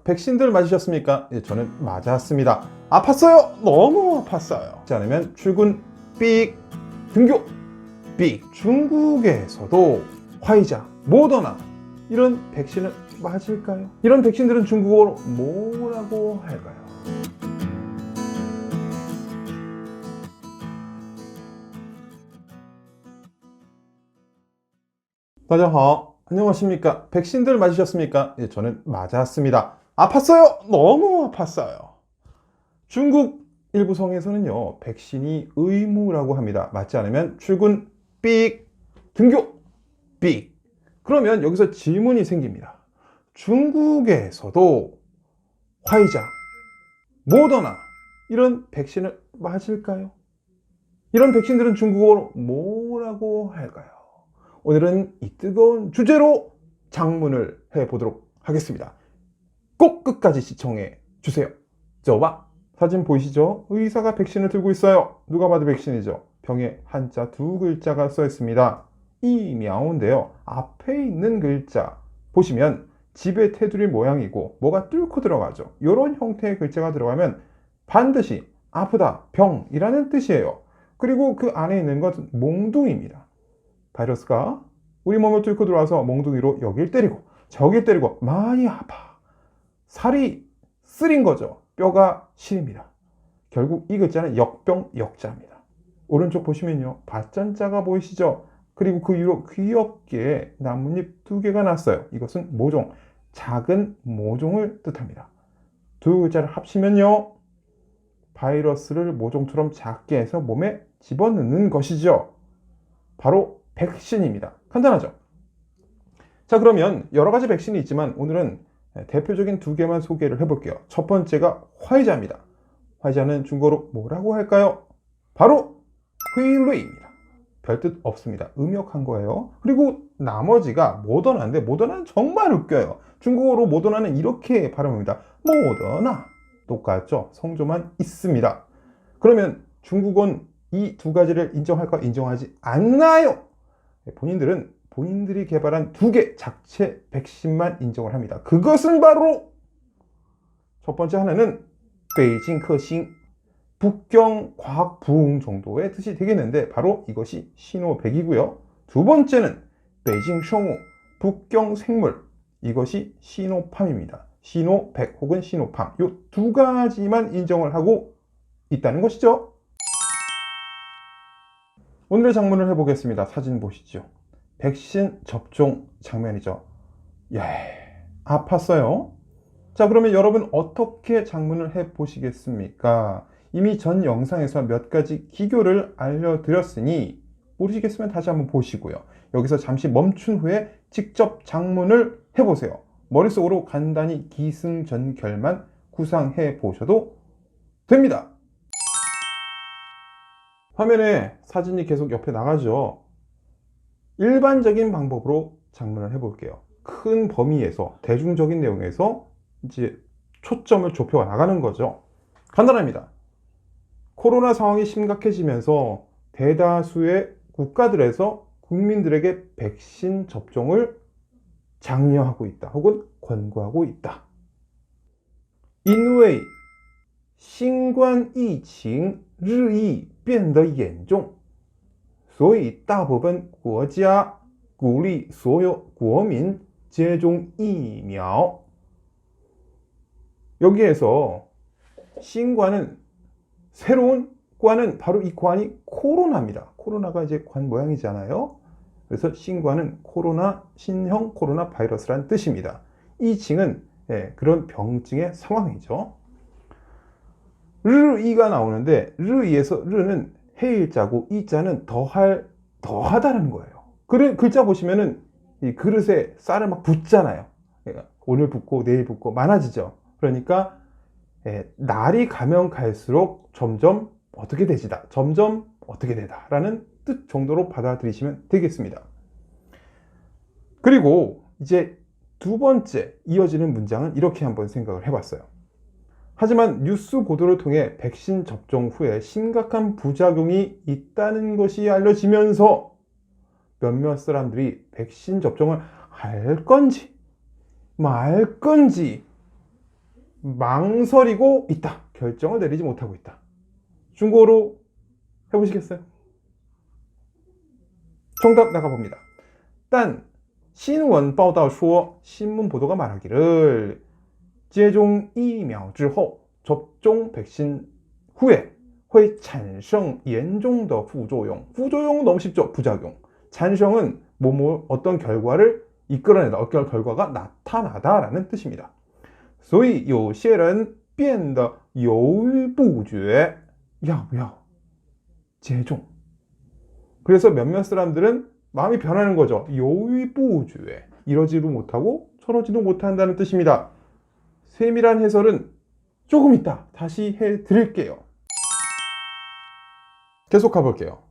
백신들 맞으셨습니까? 예, 저는 맞았습니다. 아팠어요. 너무 아팠어요. 그렇지 않으면 출근 삑, 등교 삑. 중국에서도 화이자, 모더나 이런 백신을 맞을까요? 이런 백신들은 중국어로 뭐라고 할까요? 大家好. 안녕하십니까? 백신들 맞으셨습니까? 예, 저는 맞았습니다. 아팠어요. 너무 아팠어요. 중국 일부 성에서는요, 백신이 의무라고 합니다. 맞지 않으면 출근 삑, 등교 삑. 그러면 여기서 질문이 생깁니다. 중국에서도 화이자, 모더나 이런 백신을 맞을까요? 이런 백신들은 중국어로 뭐라고 할까요? 오늘은 이 뜨거운 주제로 장문을 해보도록 하겠습니다. 꼭 끝까지 시청해 주세요. 저봐 사진 보이시죠? 의사가 백신을 들고 있어요. 누가 봐도 백신이죠. 병에 한자 두 글자가 써 있습니다. 이명인데요. 앞에 있는 글자 보시면 집의 테두리 모양이고 뭐가 뚫고 들어가죠. 이런 형태의 글자가 들어가면 반드시 아프다, 병이라는 뜻이에요. 그리고 그 안에 있는 것은 몽둥이입니다. 바이러스가 우리 몸을 뚫고 들어와서 몽둥이로 여길 때리고 저길 때리고 많이 아파. 살이 쓰린 거죠. 뼈가 시립니다. 결국 이 글자는 역병 역자입니다. 오른쪽 보시면요. 밭전자가 보이시죠? 그리고 그 위로 귀엽게 나뭇잎 두 개가 났어요. 이것은 모종, 작은 모종을 뜻합니다. 두 글자를 합치면요. 바이러스를 모종처럼 작게 해서 몸에 집어넣는 것이죠. 바로 백신입니다. 간단하죠? 자, 그러면 여러 가지 백신이 있지만 오늘은 대표적인 두 개만 소개를 해볼게요. 첫 번째가 화이자입니다. 화이자는 중국어로 뭐라고 할까요? 바로 후이루이입니다. 별뜻 없습니다. 음역한 거예요. 그리고 나머지가 모더나인데 모더나는 정말 웃겨요. 중국어로 모더나는 이렇게 발음합니다. 모더나. 똑같죠? 성조만 있습니다. 그러면 중국어는 이 두 가지를 인정할까? 인정하지 않나요? 본인들은 본인들이 개발한 두 개 작체 백신만 인정을 합니다. 그것은 바로 첫 번째 하나는 베이징 커싱, 북경 과학 부흥 정도의 뜻이 되겠는데 바로 이것이 시노백이고요. 두 번째는 베이징 성우, 북경 생물, 이것이 시노팜입니다. 시노백 혹은 시노팜 이 두 가지만 인정을 하고 있다는 것이죠. 오늘의 장문을 해보겠습니다. 사진 보시죠. 백신 접종 장면이죠. 예, 아팠어요. 자, 그러면 여러분 어떻게 장문을 해보시겠습니까? 이미 전 영상에서 몇 가지 기교를 알려드렸으니 모르시겠으면 다시 한번 보시고요. 여기서 잠시 멈춘 후에 직접 장문을 해보세요. 머릿속으로 간단히 기승전결만 구상해 보셔도 됩니다. 화면에 사진이 계속 옆에 나가죠. 일반적인 방법으로 장문을 해볼게요. 큰 범위에서 대중적인 내용에서 이제 초점을 좁혀 나가는 거죠. 간단합니다. 코로나 상황이 심각해지면서 대다수의 국가들에서 국민들에게 백신 접종을 장려하고 있다 혹은 권고하고 있다. 因为新冠疫情日益变得严重，所以大部分国家鼓励所有国民接种疫苗. 여기에서 신관은 새로운 관은 바로 이 관이 코로나입니다. 코로나가 이제 관 모양이잖아요. 그래서 신관은 코로나, 신형 코로나 바이러스란 뜻입니다. 이 징은 그런 병증의 상황이죠. 르이가 나오는데 르이에서 르는 해일자고 이자는 더하다는 거예요. 글자 보시면은 이 그릇에 쌀을 막 붓잖아요. 오늘 붓고 내일 붓고 많아지죠. 그러니까 날이 가면 갈수록 점점 어떻게 되지다, 점점 어떻게 되다 라는 뜻 정도로 받아들이시면 되겠습니다. 그리고 이제 두 번째 이어지는 문장은 이렇게 한번 생각을 해봤어요. 하지만 뉴스 보도를 통해 백신 접종 후에 심각한 부작용이 있다는 것이 알려지면서 몇몇 사람들이 백신 접종을 할 건지 말 건지 망설이고 있다. 결정을 내리지 못하고 있다. 중국어로 해보시겠어요? 정답 나가봅니다. 단 신원 报道说 신문 보도가 말하기를 接种疫苗之后 접종 백신 후에 会产生严重的副作用. 부조용 너무 쉽죠? 부작용. 产生은 뭐뭐 어떤 결과를 이끌어내다, 어떤 결과가 나타나다라는 뜻입니다. 所以有些人变得犹豫不决要不要接种. 그래서 몇몇 사람들은 마음이 변하는 거죠. 犹豫不决. 이러지도 못하고 저러지도 못한다는 뜻입니다. 세밀한 해설은 조금 이따 다시 해드릴게요. 계속 가볼게요.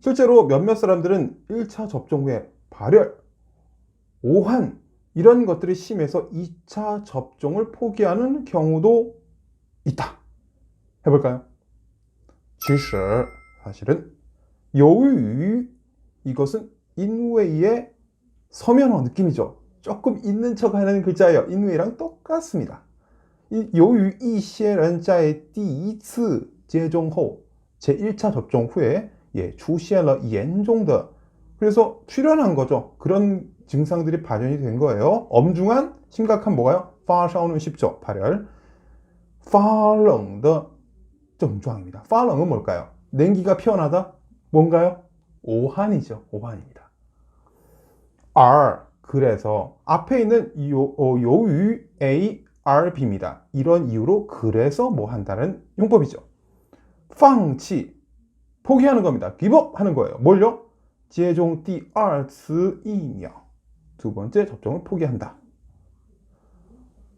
실제로 몇몇 사람들은 1차 접종 후에 발열, 오한 이런 것들이 심해서 2차 접종을 포기하는 경우도 있다. 해볼까요? 其实 사실은 由于 이것은 인웨이의 서면어 느낌이죠. 조금 있는 척 하는 글자예요. 인웨이랑 똑같습니다. 由于一些人在第一次接种后 제1차 접종 후에 出现了严重的 그래서 출현한 거죠. 그런 증상들이 발현이 된 거예요. 엄중한 심각한 뭐가요? 发烧는 쉽죠. 발열. 发冷的症状입니다. 发冷은 뭘까요? 냉기가 피어나다? 뭔가요? 오한이죠. 오한입니다. R 그래서 앞에 있는 요유 A, R, B입니다. 이런 이유로 그래서 뭐 한다는 용법이죠. 放弃 포기하는 겁니다. give up 하는 거예요. 뭘요? 接种第二次疫苗 두 번째 접종을 포기한다.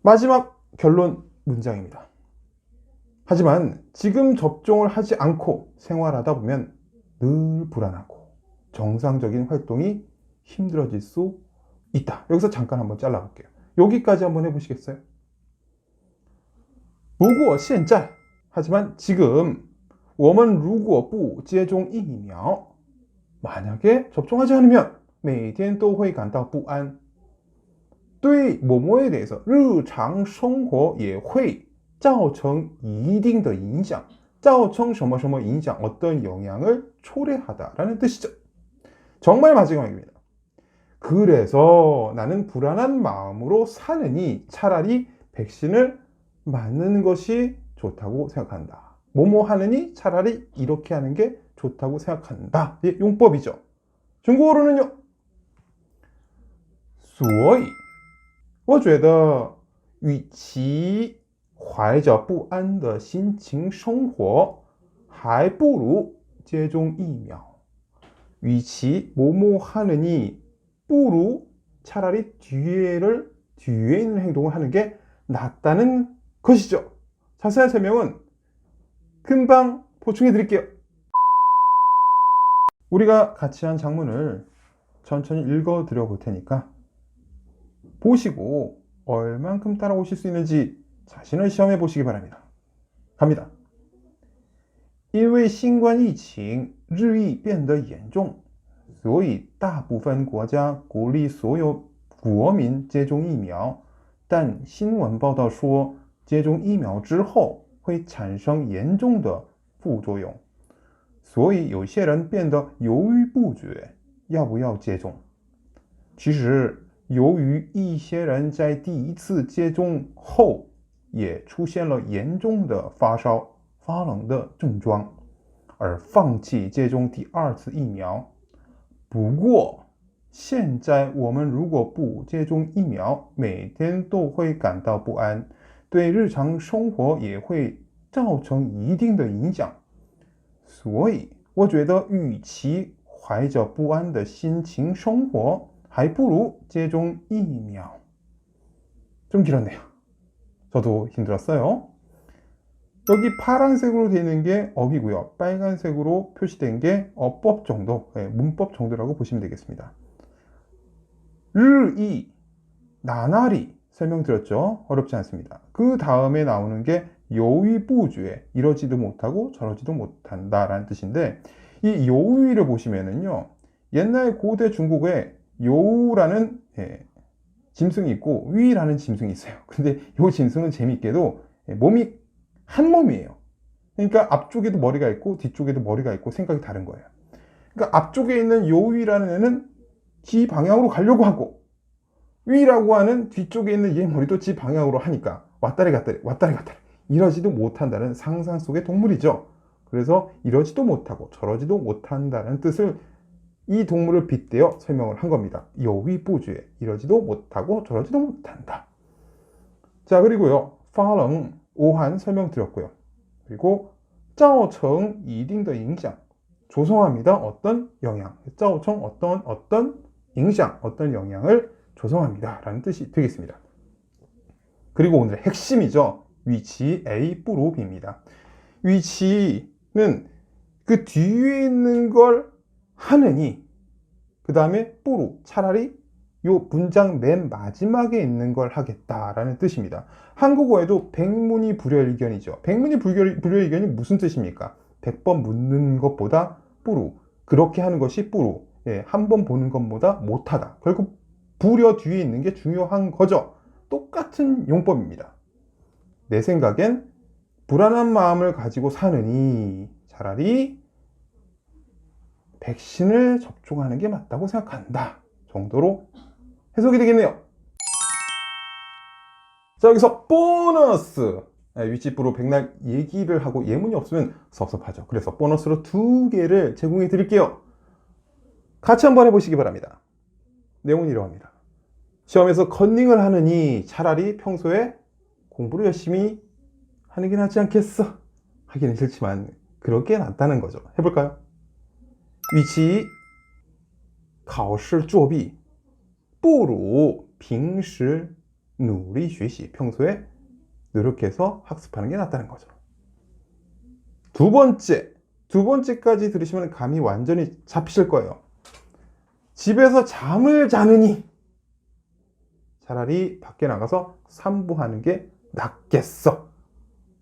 마지막 결론 문장입니다. 하지만 지금 접종을 하지 않고 생활하다 보면 늘 불안하고 정상적인 활동이 힘들어질 수 있다. 여기서 잠깐 한번 잘라볼게요. 여기까지 한번 해보시겠어요? 不过现在 하지만 지금 我们如果不接种疫苗 만약에 접종하지 않으면 每天都会感到不安对某某에 대해서 日常生活也会造成一定的影响造成什么什么影响 어떤 영향을 초래하다라는 뜻이죠. 정말 마지막입니다. 그래서 나는 불안한 마음으로 사느니 차라리 백신을 맞는 것이 좋다고 생각한다. 뭐뭐 하느니 차라리 이렇게 하는 게 좋다고 생각한다. 이 용법이죠. 중국어로는요. 所以我觉得与其怀着不安的心情生活还不如接种疫苗 위치 뭐뭐 하느니 不如 차라리 뒤에 있는 행동을 하는 게 낫다는 것이죠. 자세한 설명은 금방 보충해 드릴게요. 우리가 같이 한 장문을 천천히 읽어 드려 볼 테니까 보시고 얼만큼 따라오실 수 있는지 자신을 시험해 보시기 바랍니다. 갑니다. 因为新冠疫情日益变得严重所以大部分国家鼓励所有国民接种疫苗但新闻报道说接种疫苗之后会产生严重的副作用所以有些人变得犹豫不决要不要接种其实由于一些人在第一次接种后也出现了严重的发烧发冷的症状而放弃接种第二次疫苗不过现在我们如果不接种疫苗每天都会感到不安对日常生活也会造成一定的影响所以我觉得与其怀着不安的心情生活还不如接种疫苗 좀 길었네요. 저도 힘들었어요. 여기 파란색으로 되어 있는 게 어휘고요. 빨간색으로 표시된 게 어법 정도, 문법 정도라고 보시면 되겠습니다. 르이, 나날이 설명드렸죠. 어렵지 않습니다. 그 다음에 나오는 게 요위부주에 이러지도 못하고 저러지도 못한다 라는 뜻인데 이 요위를 보시면은요. 옛날 고대 중국에 요우라는 짐승이 있고 위라는 짐승이 있어요. 근데 이 짐승은 재밌게도 몸이 한 몸이에요. 그러니까 앞쪽에도 머리가 있고 뒤쪽에도 머리가 있고 생각이 다른 거예요. 그러니까 앞쪽에 있는 요 위라는 애는 지 방향으로 가려고 하고, 위라고 하는 뒤쪽에 있는 얘 머리도 지 방향으로 하니까 왔다리 갔다리 왔다리 갔다리 이러지도 못한다는 상상 속의 동물이죠. 그래서 이러지도 못하고 저러지도 못한다는 뜻을 이 동물을 빗대어 설명을 한 겁니다. 여위부주에 이러지도 못하고 저러지도 못한다. 자, 그리고요, 파렁 오한 설명드렸고요. 그리고 짜오청 이딩의影响 조성합니다. 어떤 영향, 짜오청 어떤影响 어떤 영향을 조성합니다 라는 뜻이 되겠습니다. 그리고 오늘의 핵심이죠. 위치 A 뿌로비입니다. 위치는 그 뒤에 있는 걸 하느니, 그 다음에 뿌로 차라리 요 문장 맨 마지막에 있는 걸 하겠다라는 뜻입니다. 한국어에도 백문이 불여일견이죠. 백문이 불여일견이 무슨 뜻입니까? 100번 묻는 것보다 뿌로, 그렇게 하는 것이 뿌로, 한 번 보는 것보다 못하다. 결국 불여 뒤에 있는 게 중요한 거죠. 똑같은 용법입니다. 내 생각엔 불안한 마음을 가지고 사느니 차라리 백신을 접종하는 게 맞다고 생각한다 정도로 해석이 되겠네요. 자, 여기서 보너스. 위치부로 백날 얘기를 하고 예문이 없으면 섭섭하죠. 그래서 보너스로 2개를 제공해 드릴게요. 같이 한번 해보시기 바랍니다. 내용은 이러합니다. 시험에서 컨닝을 하느니 차라리 평소에 공부를 열심히 하는 게 낫지 않겠어? 하기는 싫지만 그렇게 낫다는 거죠. 해볼까요? 위치 考试作弊不如平时努力学习 평소에 노력해서 학습하는 게 낫다는 거죠. 두 번째까지 들으시면 감이 완전히 잡히실 거예요. 집에서 잠을 자느니 차라리 밖에 나가서 산보하는 게 낫겠어.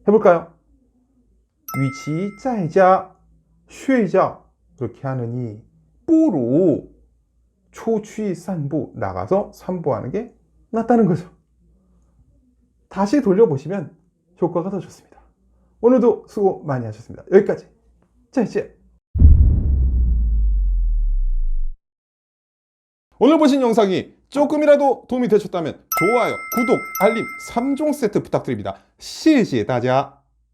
해볼까요? 위치 在家睡觉 그렇게 하느니 不如出去散步 나가서 산보하는 게 낫다는 거죠. 다시 돌려보시면 효과가 더 좋습니다. 오늘도 수고 많이 하셨습니다. 여기까지. 자, 이제 오늘 보신 영상이 조금이라도 도움이 되셨다면 좋아요, 구독, 알림 3종 세트 부탁드립니다. 谢谢大家。